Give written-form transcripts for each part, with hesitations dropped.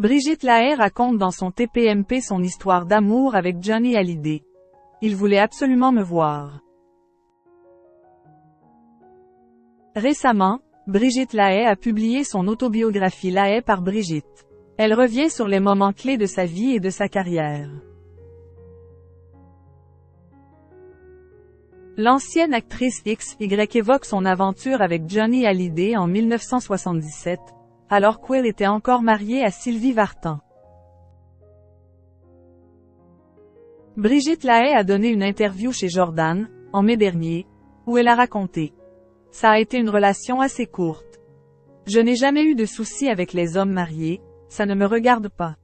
Brigitte Lahaie raconte dans son TPMP son histoire d'amour avec Johnny Hallyday. Il voulait absolument me voir. Récemment, Brigitte Lahaie a publié son autobiographie Lahaie par Brigitte. Elle revient sur les moments clés de sa vie et de sa carrière. L'ancienne actrice XY évoque son aventure avec Johnny Hallyday en 1977, alors qu'elle était encore mariée à Sylvie Vartan. Brigitte Lahaie a donné une interview chez Jordan, en mai dernier, où elle a raconté: « Ça a été une relation assez courte. Je n'ai jamais eu de soucis avec les hommes mariés, ça ne me regarde pas.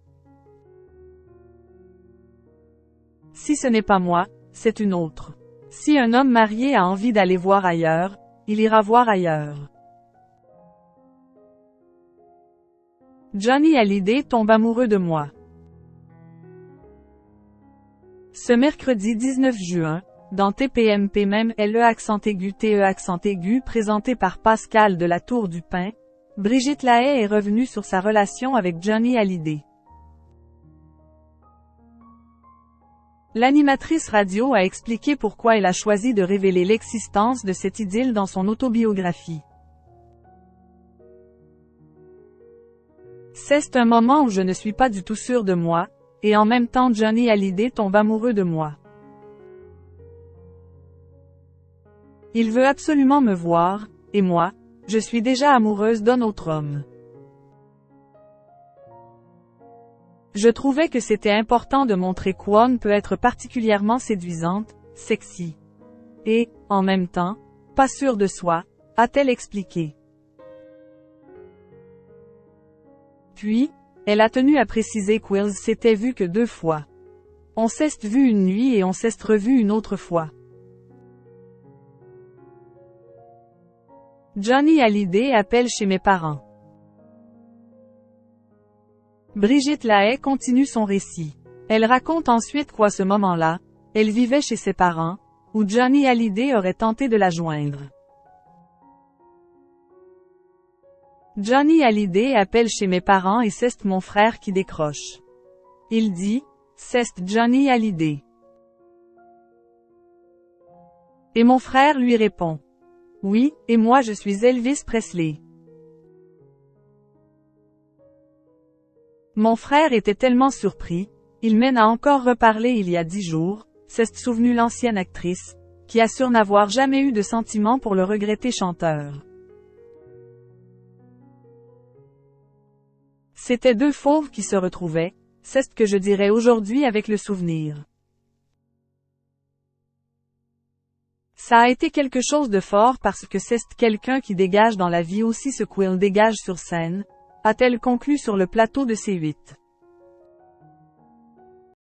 Si ce n'est pas moi, c'est une autre. Si un homme marié a envie d'aller voir ailleurs, il ira voir ailleurs. » Johnny Hallyday tombe amoureux de moi. Ce mercredi 19 juin, dans TPMP même LE accent aigu TE accent aigu présenté par Pascal de la Tour du Pin, Brigitte Lahaie est revenue sur sa relation avec Johnny Hallyday. L'animatrice radio a expliqué pourquoi elle a choisi de révéler l'existence de cette idylle dans son autobiographie. C'est un moment où je ne suis pas du tout sûre de moi, et en même temps Johnny Hallyday tombe amoureux de moi. Il veut absolument me voir, et moi, je suis déjà amoureuse d'un autre homme. Je trouvais que c'était important de montrer qu'One peut être particulièrement séduisante, sexy. Et, en même temps, pas sûre de soi, a-t-elle expliqué. Puis, elle a tenu à préciser qu'Wills s'était vu que 2 fois. On s'est vu une nuit et on s'est revu une autre fois. Johnny Hallyday appelle chez mes parents. Brigitte Lahaie continue son récit. Elle raconte ensuite qu'à ce moment-là, elle vivait chez ses parents, où Johnny Hallyday aurait tenté de la joindre. Johnny Hallyday appelle chez mes parents et c'est mon frère qui décroche. Il dit: « C'est Johnny Hallyday. » Et mon frère lui répond: « Oui, et moi je suis Elvis Presley. » Mon frère était tellement surpris, il m'en a encore reparlé il y a 10 jours, s'est souvenu l'ancienne actrice, qui assure n'avoir jamais eu de sentiment pour le regretté chanteur. C'était 2 fauves qui se retrouvaient, c'est ce que je dirais aujourd'hui avec le souvenir. Ça a été quelque chose de fort parce que c'est quelqu'un qui dégage dans la vie aussi ce qu'il dégage sur scène, a-t-elle conclu sur le plateau de C8.